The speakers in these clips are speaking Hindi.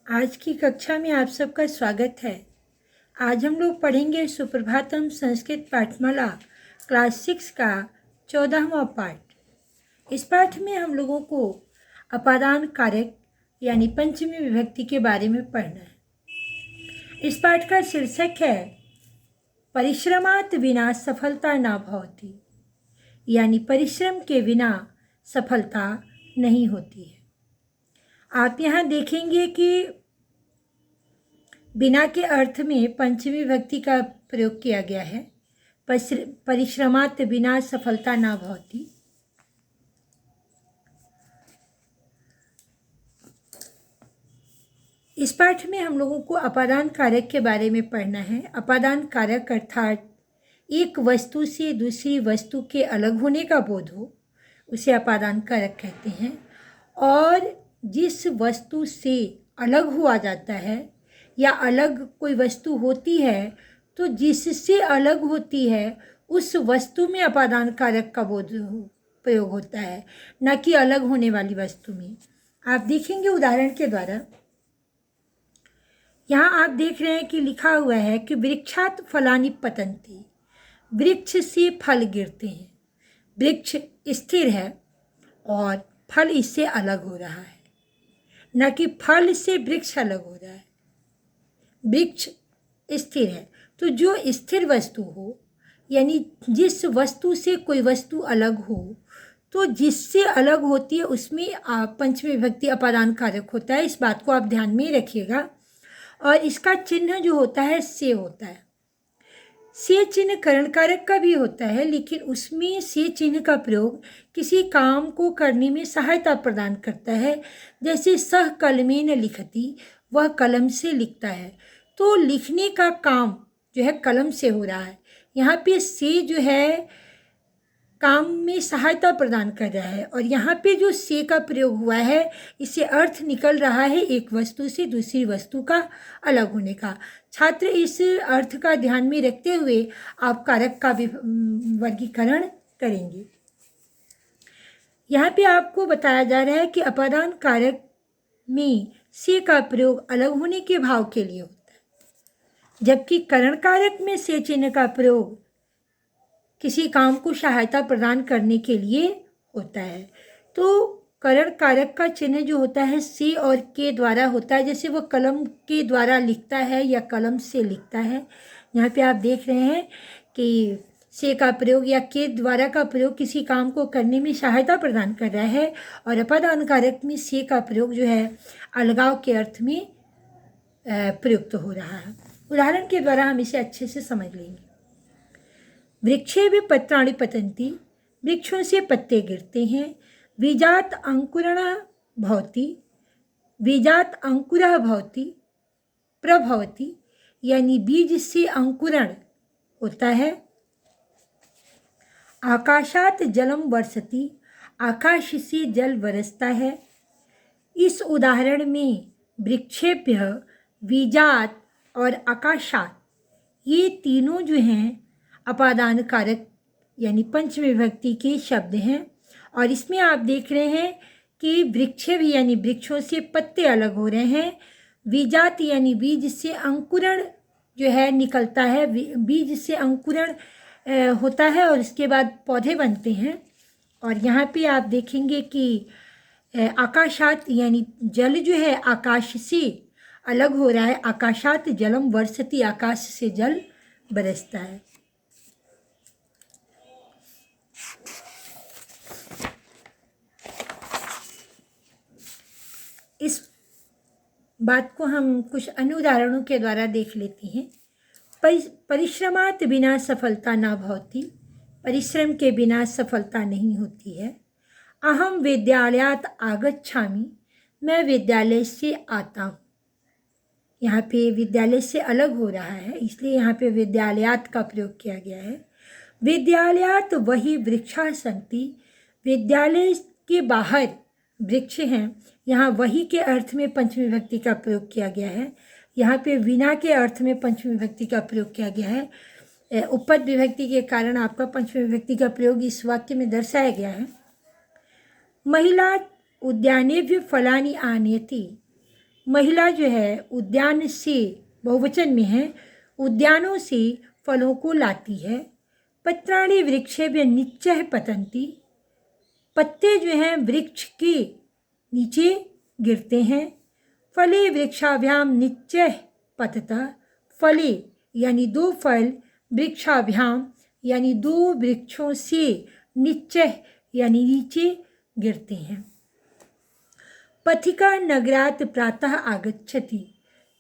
आज की कक्षा में आप सबका स्वागत है। आज हम लोग पढ़ेंगे सुप्रभातम संस्कृत पाठमाला क्लास 6 का 14वां पाठ। इस पाठ में हम लोगों को अपादान कारक यानी पंचमी विभक्ति के बारे में पढ़ना है। इस पाठ का शीर्षक है परिश्रमात् विना सफलता न भवति, यानी परिश्रम के बिना सफलता नहीं होती है। आप यहाँ देखेंगे कि बिना के अर्थ में पंचमी विभक्ति का प्रयोग किया गया है। परिश्रमात् बिना सफलता न भवति। इस पाठ में हम लोगों को अपादान कारक के बारे में पढ़ना है। अपादान कारक अर्थात एक वस्तु से दूसरी वस्तु के अलग होने का बोध हो, उसे अपादान कारक कहते हैं। और जिस वस्तु से अलग हुआ जाता है या अलग कोई वस्तु होती है तो जिससे अलग होती है उस वस्तु में अपादान कारक का बोध प्रयोग होता है, न कि अलग होने वाली वस्तु में। आप देखेंगे उदाहरण के द्वारा। यहाँ आप देख रहे हैं कि लिखा हुआ है कि वृक्षात् फलानि पतन्ति, वृक्ष से फल गिरते हैं। वृक्ष स्थिर है और फल इससे अलग हो रहा है, न कि फल से वृक्ष अलग हो रहा है। वृक्ष स्थिर है तो जो स्थिर वस्तु हो, यानी जिस वस्तु से कोई वस्तु अलग हो, तो जिससे अलग होती है उसमें पंचमी विभक्ति अपादान कारक होता है। इस बात को आप ध्यान में रखिएगा। और इसका चिन्ह जो होता है से होता है। से चिन्ह करण कारक का भी होता है, लेकिन उसमें से चिन्ह का प्रयोग किसी काम को करने में सहायता प्रदान करता है। जैसे सह कलमेन लिखति, वह कलम से लिखता है, तो लिखने का काम जो है कलम से हो रहा है। यहाँ पे से जो है काम में सहायता प्रदान कर रहा है, और यहाँ पे जो से का प्रयोग हुआ है इससे अर्थ निकल रहा है एक वस्तु से दूसरी वस्तु का अलग होने का। छात्र इस अर्थ का ध्यान में रखते हुए आप कारक का वर्गीकरण करेंगे। यहाँ पे आपको बताया जा रहा है कि अपादान कारक में से का प्रयोग अलग होने के भाव के लिए होता है, जबकि करण कारक में से चिन्ह का प्रयोग किसी काम को सहायता प्रदान करने के लिए होता है। तो करण कारक का चिन्ह जो होता है से और के द्वारा होता है। जैसे वो कलम के द्वारा लिखता है या कलम से लिखता है। यहाँ पे आप देख रहे हैं कि से का प्रयोग या के द्वारा का प्रयोग किसी काम को करने में सहायता प्रदान कर रहा है, और अपादान कारक में से का प्रयोग जो है अलगाव के अर्थ में प्रयुक्त हो रहा है। उदाहरण के द्वारा हम इसे अच्छे से समझ लेंगे। वृक्षे भी पत्राणि पतन्ति, वृक्षों से पत्ते गिरते हैं। बीजात् अंकुरणः भवति, बीजात् अंकुरः भवति प्रभवति, यानी बीज से अंकुरण होता है। आकाशात् जलम वर्षति, आकाश से जल बरसता है। इस उदाहरण में वृक्षेभ्यः, बीजात् और आकाशात्, ये तीनों जो हैं अपादान कारक यानी पंचमी विभक्ति के शब्द हैं। और इसमें आप देख रहे हैं कि वृक्ष भी यानी वृक्षों से पत्ते अलग हो रहे हैं। बीजात यानी बीज से अंकुरण जो है निकलता है, बीज से अंकुरण होता है और इसके बाद पौधे बनते हैं। और यहाँ पे आप देखेंगे कि आकाशात यानी जल जो है आकाश से अलग हो रहा है। आकाशात जलम वर्षति, आकाश से जल बरसता है। इस बात को हम कुछ अन्य उदाहरणों के द्वारा देख लेते हैं। परिश्रमात् बिना सफलता न भवति, परिश्रम के बिना सफलता नहीं होती है। अहम विद्यालयात् आगच्छामि, मैं विद्यालय से आता हूँ। यहाँ पे विद्यालय से अलग हो रहा है, इसलिए यहाँ पे विद्यालयात् का प्रयोग किया गया है। विद्यालयात् वही वृक्षाः सन्ति, विद्यालय के बाहर वृक्ष हैं। यहाँ वही के अर्थ में पंचमी विभक्ति का प्रयोग किया गया है। यहाँ पे बिना के अर्थ में पंचमी विभक्ति का प्रयोग किया गया है। उपपद विभक्ति के कारण आपका पंचमी विभक्ति का प्रयोग इस वाक्य में दर्शाया गया है। महिला उद्यानेभ्य फलानि आनयति, महिला जो है उद्यान से, बहुवचन में है, उद्यानों से फलों को लाती है। पत्राणि वृक्षेभ्यः निच्चैः पतन्ति, पत्ते जो हैं वृक्ष के नीचे गिरते हैं। फले वृक्षाभ्याम निच्चैः पततः, फले यानी दो फल, वृक्षाभ्याम यानी दो वृक्षों से, निच्चैः यानी नीचे गिरते हैं। पथिका नगरात् प्रातः आगच्छति,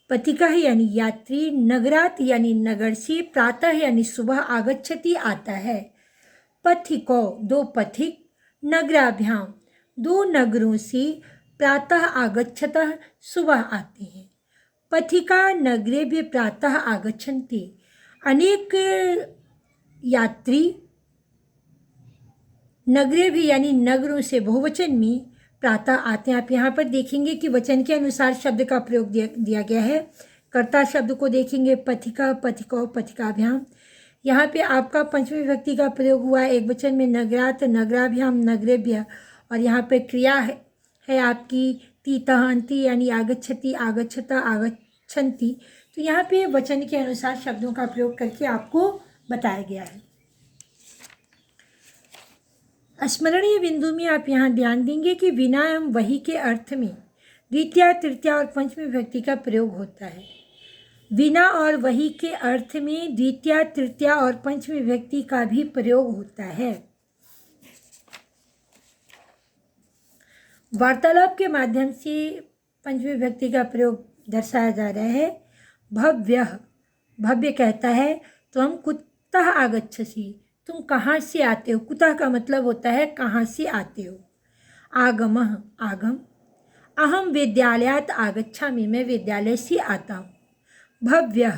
पथिका यानी यात्री, नगरात यानी नगर से, प्रातः यानी सुबह, आगच्छति आता है। पथिको दो पथिक, नगराभ्याम दो नगरों से, प्रातः आगच्छतः सुबह आते हैं। पथिका नगरेभ्यः प्रातः आगच्छन्ति, अनेक यात्री नगरे भी यानी नगरों से, बहुवचन में, प्रातः आते हैं। आप यहाँ पर देखेंगे कि वचन के अनुसार शब्द का प्रयोग दिया गया है। कर्ता शब्द को देखेंगे, पथिका, पथिको, पथिकाभ्याम। यहाँ पे आपका पंचमी विभक्ति का प्रयोग हुआ है एक वचन में, नगरात, नगराभ्याम, नगरेभ्यः। और यहाँ पे क्रिया है आपकी तीतः अन्ति यानी आगच्छति, आगच्छता, आगच्छन्ति। तो यहाँ पे वचन के अनुसार शब्दों का प्रयोग करके आपको बताया गया है। स्मरणीय बिंदु में आप यहाँ ध्यान देंगे कि विना एवं वही के अर्थ में द्वितीया, तृतीया और पंचमी विभक्ति का प्रयोग होता है। विना और वही के अर्थ में द्वितीया, तृतीया और पंचमी विभक्ति का भी प्रयोग होता है। वार्तालाप के माध्यम से पंचमी विभक्ति का प्रयोग दर्शाया जा रहा है। भव्यः, भव्य कहता है त्वं कुतः आगच्छसि, तुम कहाँ से आते हो। कुतः का मतलब होता है कहाँ से आते हो। आगमः, आगम। अहम विद्यालयात् आगच्छामि, मैं विद्यालय से आता हूँ। भव्यः,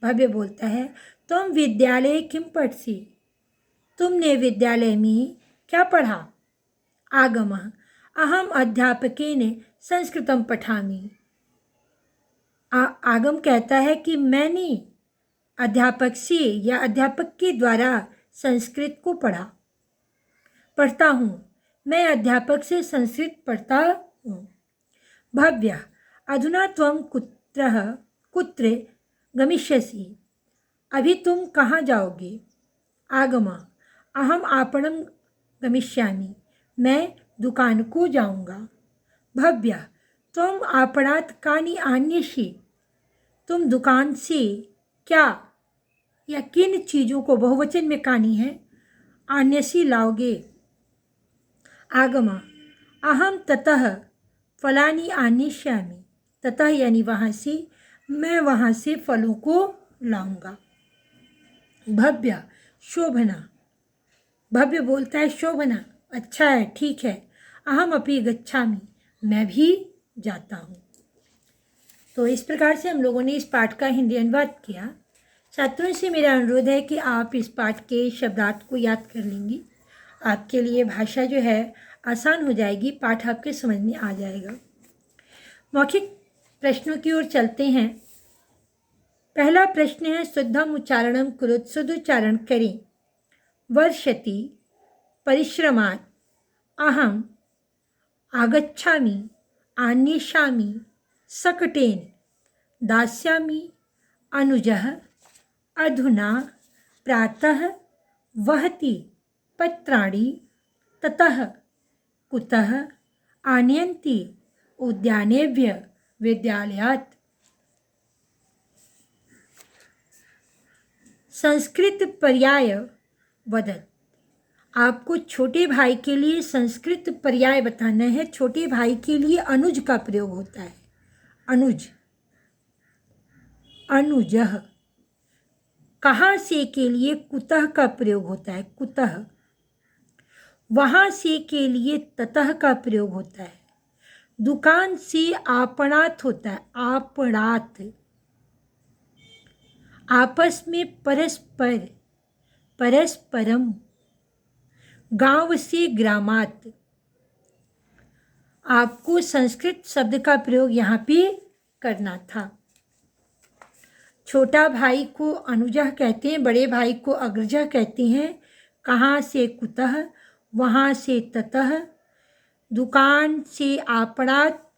भव्य बोलता है त्वं विद्यालये किं पठसि, तुमने विद्यालय में क्या पढ़ा। आगमः, अहम अध्यापकेन संस्कृतं पठामि। आगम कहता है कि मैंने अध्यापक से या अध्यापक के द्वारा संस्कृत को पढ़ता हूँ, मैं अध्यापक से संस्कृत पढ़ता हूँ। भव्य, अधुना त्वं कुत्र गमिष्यसि, अभी तुम कहाँ जाओगे। आगमा, अहम आपणं गमिष्यामि, मैं दुकान को जाऊँगा। भव्य, त्वं आपणात् कानि आन्यसि, तुम दुकान से क्या या किन चीज़ों को, बहुवचन में कानी है, आन्यसि लाओगे। आगमा, अहम ततः फलानि आनिष्यामि, ततः यानी वहाँ से, मैं वहाँ से फलों को लाऊंगा। भव्य, शोभना, भव्य बोलता है शोभना, अच्छा है, ठीक है। अहम अपि गच्छामि, मैं भी जाता हूँ। तो इस प्रकार से हम लोगों ने इस पाठ का हिंदी अनुवाद किया। छात्रों से मेरा अनुरोध है कि आप इस पाठ के शब्दार्थ को याद कर लेंगे, आपके लिए भाषा जो है आसान हो जाएगी, पाठ आपके समझ में आ जाएगा। मौखिक प्रश्नों की ओर चलते हैं। पहला प्रश्न है, शुद्धम उच्चारणम कुरुत, शुद्ध उच्चारण करें। वर्षति, परिश्रमात्, अहम, आगच्छामि, आन्येष्यामि, सकटेन, दास्यामि, अनुजः, अधुना, प्रातः, वहति, पत्राणि, ततः, कुतः, आनयन्ति, उद्यानेभ्यः, विद्यालयात्। संस्कृत पर्याय वदत्, आपको छोटे भाई के लिए संस्कृत पर्याय बताना है। छोटे भाई के लिए अनुज का प्रयोग होता है, अनुज, अनुजः। कहाँ से के लिए कुतः का प्रयोग होता है, कुतः। वहाँ से के लिए ततः का प्रयोग होता है। दुकान से आपणात होता है, आपणात। आपस में परस्पर, परस्परम। गांव से ग्रामात। आपको संस्कृत शब्द का प्रयोग यहाँ पे करना था। छोटा भाई को अनुजः कहते हैं, बड़े भाई को अग्रजः कहते हैं। कहाँ से कुतः, वहाँ से ततः। दुकान से आपणात,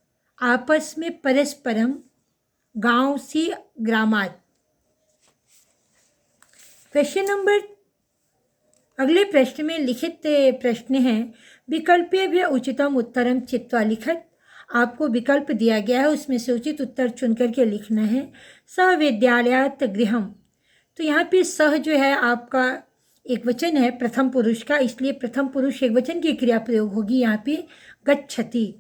आपस में परस्परम, गांव से ग्रामात। क्वेश्चन नंबर, अगले प्रश्न में लिखित प्रश्न है, विकल्पे भी उचितम उत्तरम चित्वा लिखत। आपको विकल्प दिया गया है, उसमें से उचित उत्तर चुन करके लिखना है। सह विद्यालयात गृहम, तो यहाँ पे सह जो है आपका एक वचन है प्रथम पुरुष का, इसलिए प्रथम पुरुष एक वचन की क्रिया प्रयोग होगी यहाँ पे गच्छति।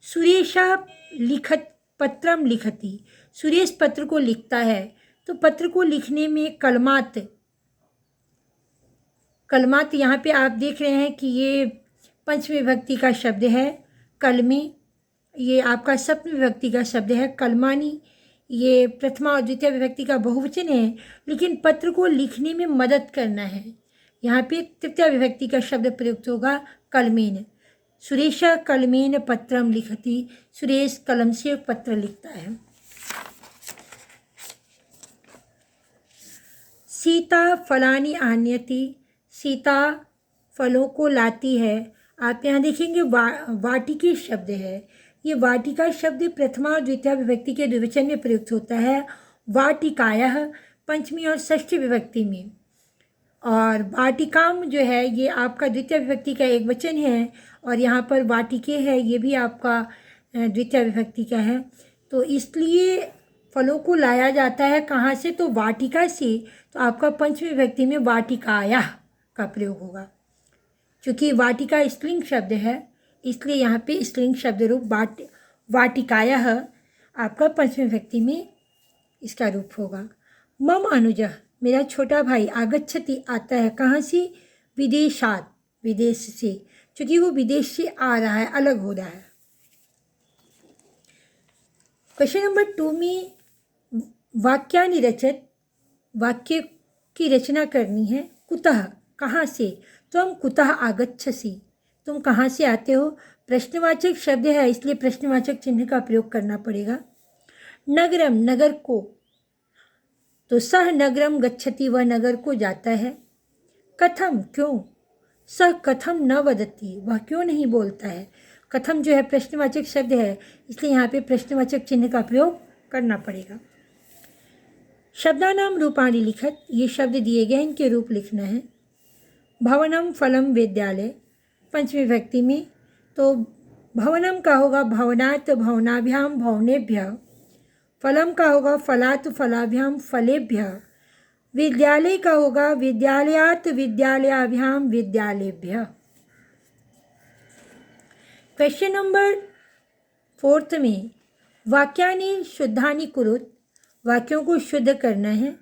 सुरेशा लिखत पत्रम लिखति, सुरेश पत्र को लिखता है। तो पत्र को लिखने में कलमात, कलमात यहाँ पे आप देख रहे हैं कि ये पंचमी विभक्ति का शब्द है। कलमी ये आपका सप्तमी विभक्ति का शब्द है। कलमानी ये प्रथमा और द्वितीय विभक्ति का बहुवचन है, लेकिन पत्र को लिखने में मदद करना है। यहाँ पे तृतीय विभक्ति का शब्द प्रयुक्त होगा कलमेन। सुरेशा कलमेन पत्रम लिखति, सुरेश कलम से पत्र लिखता है। सीता फलानी आन्यति, सीता फलों को लाती है। आप यहाँ देखेंगे वाटिकी शब्द है। ये वाटिका शब्द प्रथमा और द्वितीय विभक्ति के द्विवचन में प्रयुक्त होता है। वाटिकायः पंचमी और षष्ठी विभक्ति में, और वाटिकाम जो है ये आपका द्वितीय विभक्ति का एक वचन है, और यहाँ पर वाटिके है ये भी आपका द्वितीय विभक्ति का है। तो इसलिए फलों को लाया जाता है कहाँ से, तो वाटिका से। तो आपका पंचमी विभक्ति में वाटिकायः का प्रयोग होगा। क्योंकि वाटिका स्त्रीलिंग शब्द है, इसलिए यहाँ पे स्त्रीलिंग शब्द रूप वाटिकायः आपका पंचमी विभक्ति में इसका रूप होगा। मम अनुजः मेरा छोटा भाई, आगच्छति आता है, कहाँ से, विदेशात विदेश से, क्योंकि वो विदेश से आ रहा है, अलग हो रहा है। क्वेश्चन नंबर 2 में वाक्यानि रचत, वाक्य की रचना करनी है। कुतः कहाँ से, त्वं कुतः आगच्छसि, तुम कहाँ से आते हो। प्रश्नवाचक शब्द है, इसलिए प्रश्नवाचक चिन्ह का प्रयोग करना पड़ेगा। नगरम नगर को, तो सह नगरम गच्छति, वह नगर को जाता है। कथम क्यों, सह कथम न वदति, वह क्यों नहीं बोलता है। कथम जो है प्रश्नवाचक शब्द है, इसलिए यहाँ पे प्रश्नवाचक चिन्ह का प्रयोग करना पड़ेगा। शब्दानाम रूपाणि लिखत, ये शब्द दिए गए, इनके रूप लिखना है। भवनम फलम विद्यालय पंचमी विभक्ति में, तो भवनम का होगा भवनात् भवनाभ्याम भवनेभ्यः, फलम का होगा फलात् फलाभ्याम फलेभ्यः, विद्यालय का होगा विद्यालयात् विद्यालयाभ्याम विद्यालयेभ्यः। क्वेश्चन नंबर 4 में वाक्यानि शुद्धानि कुरुत, वाक्यों को शुद्ध करना है।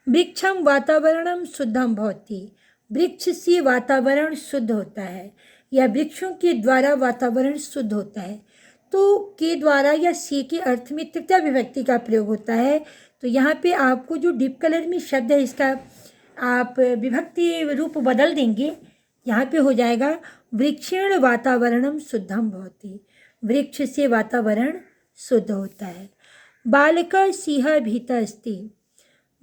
वृक्षम वातावरणम शुद्धम भवति, वृक्ष से वातावरण शुद्ध होता है, या वृक्षों के द्वारा वातावरण शुद्ध होता है। तो के द्वारा या से के अर्थ में तृतीय विभक्ति का प्रयोग होता है। तो यहाँ पे आपको जो डीप कलर में शब्द है, इसका आप विभक्ति रूप बदल देंगे। यहाँ पे हो जाएगा वृक्षेण वातावरणम शुद्धम भवति, वृक्ष से वातावरण शुद्ध होता है। बालक सिंह भीत अस्ति,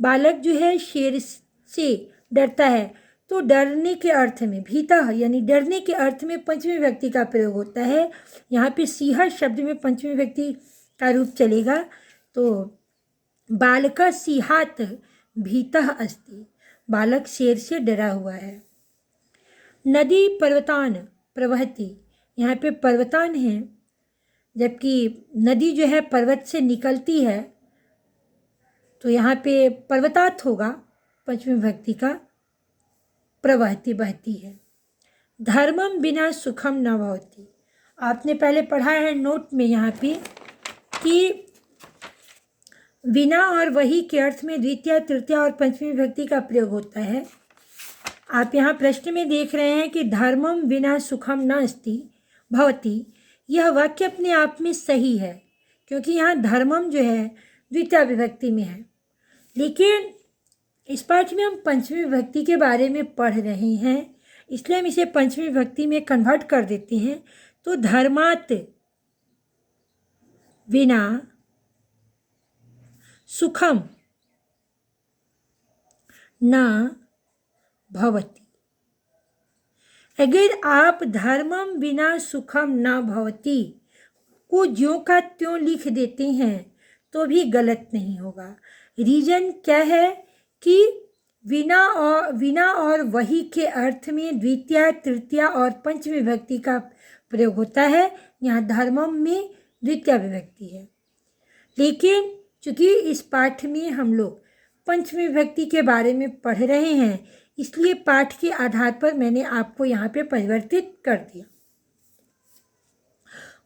बालक जो है शेर से डरता है। तो डरने के अर्थ में भीता यानी डरने के अर्थ में पंचमी विभक्ति का प्रयोग होता है। यहाँ पे सिंह शब्द में पंचमी विभक्ति का रूप चलेगा। तो बालक सिंहात भीतः अस्ति, बालक शेर से डरा हुआ है। नदी पर्वतान प्रवहति, यहाँ पे पर्वतान है, जबकि नदी जो है पर्वत से निकलती है। तो यहाँ पे पर्वतात होगा पंचमी विभक्ति का, प्रवहती बहती है। धर्मम बिना सुखम न भवति, आपने पहले पढ़ा है नोट में यहाँ पे कि बिना और वही के अर्थ में द्वितीय तृतीय और पंचमी विभक्ति का प्रयोग होता है। आप यहाँ प्रश्न में देख रहे हैं कि धर्मम बिना सुखम न अस्ति भवति, यह वाक्य अपने आप में सही है, क्योंकि यहाँ धर्मम जो है द्वितीय विभक्ति में है। लेकिन इस पाठ में हम पंचमी विभक्ति के बारे में पढ़ रहे हैं, इसलिए हम इसे पंचमी विभक्ति में कन्वर्ट कर देते हैं। तो धर्मात् बिना सुखम न भवति, अगर आप धर्मम बिना सुखम न भवति को ज्यों का त्यों लिख देते हैं तो भी गलत नहीं होगा। रीजन क्या है कि विना और वही के अर्थ में द्वितीय, तृतीय और पंचमी विभक्ति का प्रयोग होता है। यहाँ धर्मम में द्वितीय विभक्ति है, लेकिन चूंकि इस पाठ में हम लोग पंचमी विभक्ति के बारे में पढ़ रहे हैं, इसलिए पाठ के आधार पर मैंने आपको यहाँ पे परिवर्तित कर दिया।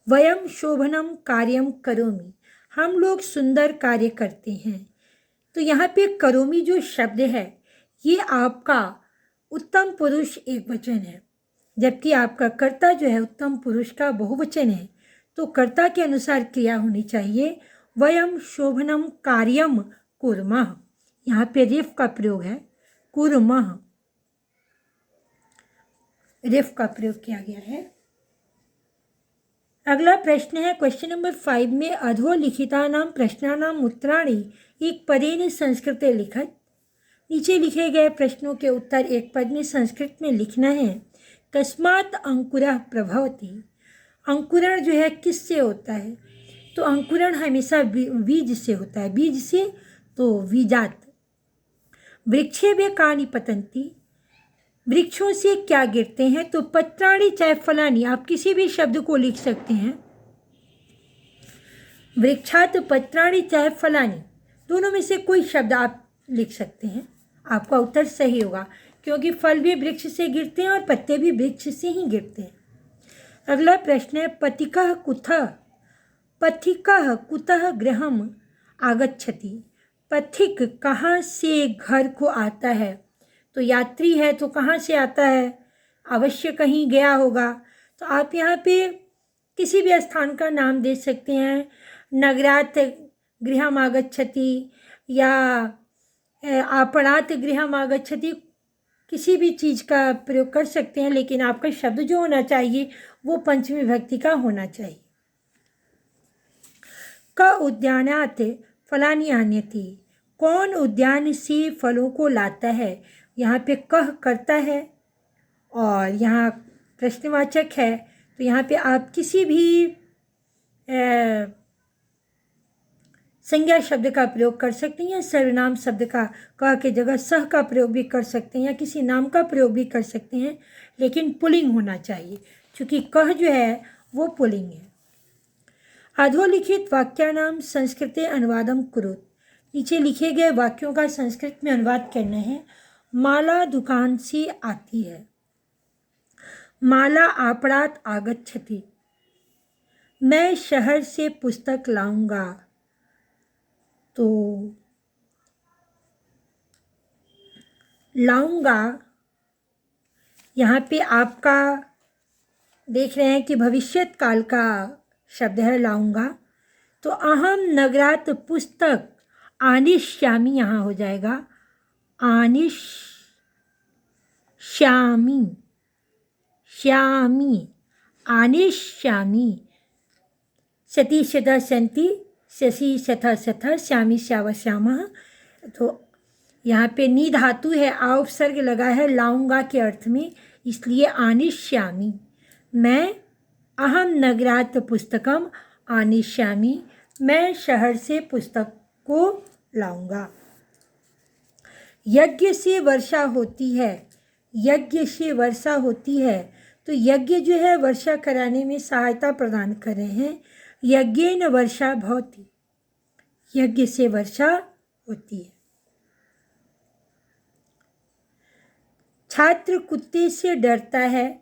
वयम शोभनम कार्यम करोमि, हम लोग सुंदर कार्य करते हैं। तो यहाँ पे करोमि जो शब्द है ये आपका उत्तम पुरुष एक वचन है, जबकि आपका कर्ता जो है उत्तम पुरुष का बहुवचन है। तो कर्ता के अनुसार क्रिया होनी चाहिए। वयम शोभनम कार्यम कुर्मः, यहाँ पे रेफ का प्रयोग है, कुर्मः रेफ का प्रयोग किया गया है। अगला प्रश्न है क्वेश्चन नंबर 5 में अधोलिखितानां प्रश्नानां उत्तराणि एक पदेन संस्कृते लिखत। नीचे लिखे गए प्रश्नों के उत्तर एक पद में संस्कृत में लिखना है। कस्मात् अंकुरः प्रभवति, अंकुरण जो है किससे होता है? तो अंकुरण हमेशा बीज से होता है, बीज से, तो बीजात। वृक्षे वे कानि पतंती, वृक्षों से क्या गिरते हैं? तो पत्राणि चाहे फलानी, आप किसी भी शब्द को लिख सकते हैं। वृक्षात पत्राणि चाहे फलानी, दोनों में से कोई शब्द आप लिख सकते हैं, आपका उत्तर सही होगा, क्योंकि फल भी वृक्ष से गिरते हैं और पत्ते भी वृक्ष से ही गिरते हैं। अगला प्रश्न है पथिकः कुतः, पथिकः कुतः गृहम् आगच्छति, पथिक कहाँ से घर को आता है? तो यात्री है तो कहाँ से आता है? अवश्य कहीं गया होगा। तो आप यहाँ पे किसी भी स्थान का नाम दे सकते हैं, नगरात् गृहम् आगच्छति या आपणात् गृहम् आगच्छति, किसी भी चीज़ का प्रयोग कर सकते हैं, लेकिन आपका शब्द जो होना चाहिए वो पंचमी विभक्ति का होना चाहिए। क उद्यानात् फलानि आनयति, कौन उद्यान से फलों को लाता है? यहाँ पे कह करता है और यहाँ प्रश्नवाचक है, तो यहाँ पे आप किसी भी संज्ञा शब्द का प्रयोग कर सकते हैं। सर्वनाम शब्द का कह के जगह सह का प्रयोग भी कर सकते हैं या किसी नाम का प्रयोग भी कर सकते हैं, लेकिन पुल्लिंग होना चाहिए, क्योंकि कह जो है वो पुल्लिंग है। अधोलिखित वाक्यानां संस्कृते अनुवादम कुरुत, नीचे लिखे गए वाक्यों का संस्कृत में अनुवाद करना है। माला दुकान से आती है, माला आपणात् आगच्छति, मैं शहर से पुस्तक लाऊंगा। तो लाऊंगा यहाँ पे आपका देख रहे हैं कि भविष्यत काल का शब्द है लाऊंगा। तो अहम नगरात् पुस्तक आनिष्यामि यहाँ हो जाएगा, आनिष्यामि, श्यामी, आनिष्यामि। सती शतः सन्ति, शशि शतः शतः, श्यामी श्याव श्यामः। तो यहाँ पे नी धातु है, आ उपसर्ग लगा है लाऊंगा के अर्थ में, इसलिए आनिष्यामि। मैं अहम नगरात् पुस्तकम आनिष्यामि, मैं शहर से पुस्तक को लाऊंगा। यज्ञ से वर्षा होती है, यज्ञ से वर्षा होती है, तो यज्ञ जो है वर्षा कराने में सहायता प्रदान कर रहे हैं। यज्ञेन वर्षा भवति, यज्ञ से वर्षा होती है। छात्र कुत्ते से डरता है,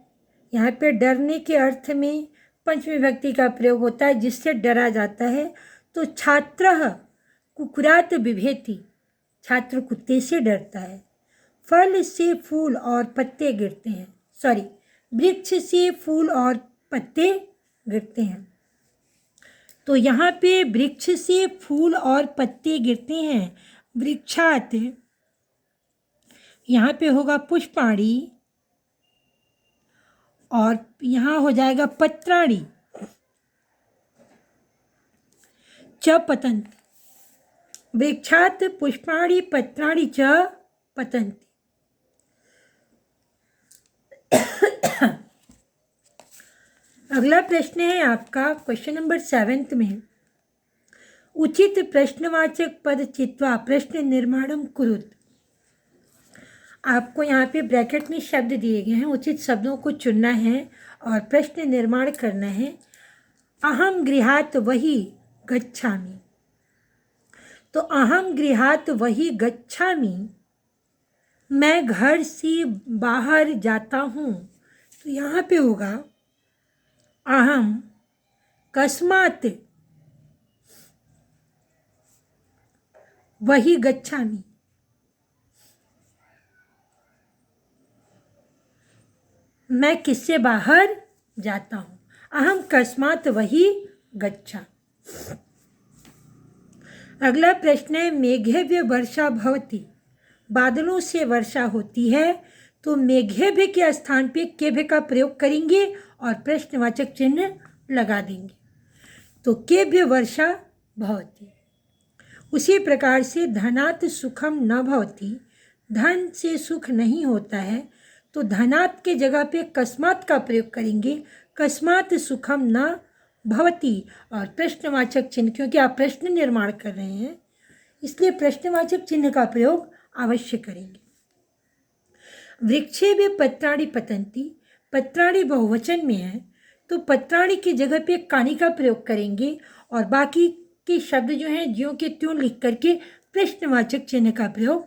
यहाँ पे डरने के अर्थ में पंचमी विभक्ति का प्रयोग होता है, जिससे डरा जाता है। तो छात्रः कुक्कुरात् बिभेति, छात्र कुत्ते से डरता है। फल से फूल और पत्ते गिरते हैं, सॉरी, वृक्ष से फूल और पत्ते गिरते हैं। तो यहाँ पे वृक्ष से फूल और पत्ते गिरते हैं, वृक्षात यहाँ पे होगा पुष्पाणि और यहाँ हो जाएगा पत्राणि, च पतन्ति, वृक्षात पुष्पाणि पत्राणि च पतन्ति। अगला प्रश्न है आपका क्वेश्चन नंबर 7 में, उचित प्रश्नवाचक पद चित्वा प्रश्न निर्माणम कुरुत। आपको यहाँ पे ब्रैकेट में शब्द दिए गए हैं, उचित शब्दों को चुनना है और प्रश्न निर्माण करना है। अहम गृहात वही गच्छामि, तो अहम गृहात वही गच्छामि, मैं घर से बाहर जाता हूँ, तो यहाँ पे होगा अहम कस्मात वही गच्छामि, मैं किससे बाहर जाता हूँ। अहम कस्मात वही गच्छा। अगला प्रश्न है, मेघेभ्य वर्षा भवति, बादलों से वर्षा होती है, तो मेघेभ्य के स्थान पे केभ्य का प्रयोग करेंगे और प्रश्नवाचक चिन्ह लगा देंगे, तो केभ्य वर्षा भवति। उसी प्रकार से धनात् सुखम न भवति, धन से सुख नहीं होता है, तो धनात् के जगह पे कस्मात् का प्रयोग करेंगे, कस्मात् सुखम न भवति और प्रश्नवाचक चिन्ह, क्योंकि आप प्रश्न निर्माण कर रहे हैं इसलिए प्रश्नवाचक चिन्ह का प्रयोग अवश्य करेंगे। वृक्षे भी पत्राणि पतंती, पत्राणि बहुवचन में है तो पत्राणि की जगह पे कानी का प्रयोग करेंगे और बाकी के शब्द जो हैं ज्यों के त्यों लिख करके प्रश्नवाचक चिन्ह का प्रयोग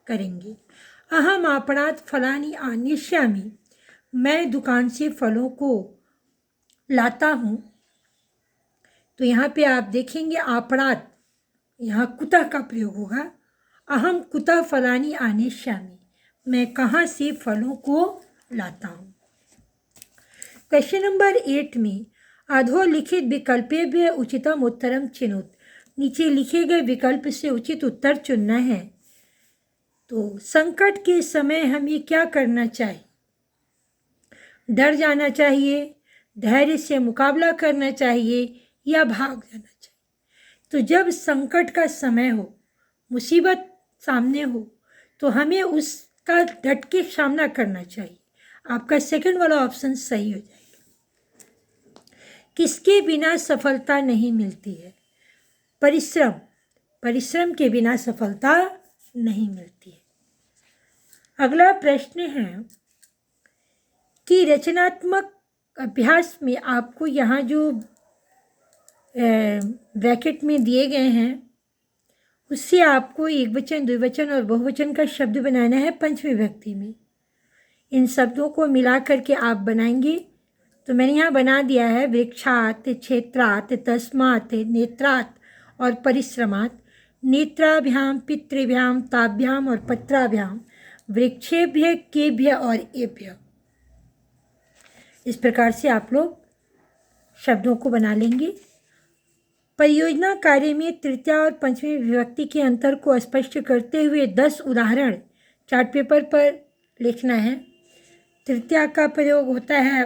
करेंगे। अहम आपणात् फलानि आनेष्यामि, मैं दुकान से फलों को लाता हूँ, तो यहाँ पे आप देखेंगे आपणात्, यहाँ कुतः का प्रयोग होगा। अहम कुतः फलानि आनेष्यामि, मैं कहाँ से फलों को लाता हूँ। क्वेश्चन नंबर 8 में अधोलिखित विकल्पेभ्यः उचितम उत्तरम चिनोत, नीचे लिखे गए विकल्प से उचित उत्तर चुनना है। तो संकट के समय हमें क्या करना चाहिए? डर जाना चाहिए, धैर्य से मुकाबला करना चाहिए या भाग जाना चाहिए। तो जब संकट का समय हो, मुसीबत सामने हो, तो हमें उसका डट के सामना करना चाहिए। आपका सेकंड वाला ऑप्शन सही हो जाएगा। किसके बिना सफलता नहीं मिलती है? परिश्रम, परिश्रम के बिना सफलता नहीं मिलती है। अगला प्रश्न है कि रचनात्मक अभ्यास में आपको यहाँ जो ब्रैकेट में दिए गए हैं उससे आपको एक वचन, द्विवचन और बहुवचन का शब्द बनाना है पंचमी विभक्ति में। इन शब्दों को मिला करके आप बनाएंगे। तो मैंने यहाँ बना दिया है वृक्षात्, क्षेत्रात्, तस्मात्, नेत्रात् और परिश्रमात्। नेत्राभ्याम, पितृभ्याम, ताभ्याम और पत्राभ्याम, वृक्षेभ्य, केभ्य और एभ्य। इस प्रकार से आप लोग शब्दों को बना लेंगे। परियोजना कार्य में तृतीया और पंचमी विभक्ति के अंतर को स्पष्ट करते हुए 10 उदाहरण चार्ट पेपर पर लिखना है। तृतीया का प्रयोग होता है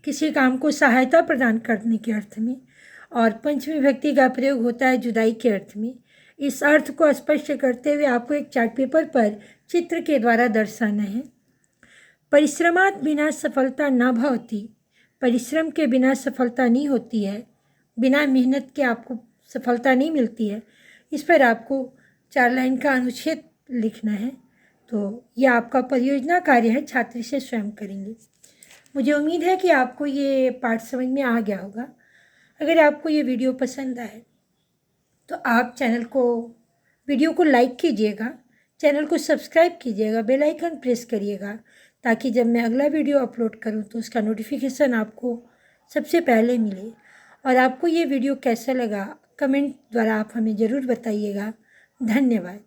किसी काम को सहायता प्रदान करने के अर्थ में और पंचमी विभक्ति का प्रयोग होता है जुदाई के अर्थ में। इस अर्थ को स्पष्ट करते हुए आपको एक चार्ट पेपर पर चित्र के द्वारा दर्शाना है। परिश्रमात् बिना सफलता न भवति, परिश्रम के बिना सफलता नहीं होती है, बिना मेहनत के आपको सफलता नहीं मिलती है। इस पर आपको 4 लाइन का अनुच्छेद लिखना है। तो यह आपका परियोजना कार्य है, छात्र इसे स्वयं करेंगे। मुझे उम्मीद है कि आपको ये पाठ समझ में आ गया होगा। अगर आपको ये वीडियो पसंद आए तो आप वीडियो को लाइक कीजिएगा, चैनल को सब्सक्राइब कीजिएगा, बेल आइकन प्रेस करिएगा ताकि जब मैं अगला वीडियो अपलोड करूं तो उसका नोटिफिकेशन आपको सबसे पहले मिले। और आपको ये वीडियो कैसा लगा कमेंट द्वारा आप हमें ज़रूर बताइएगा। धन्यवाद।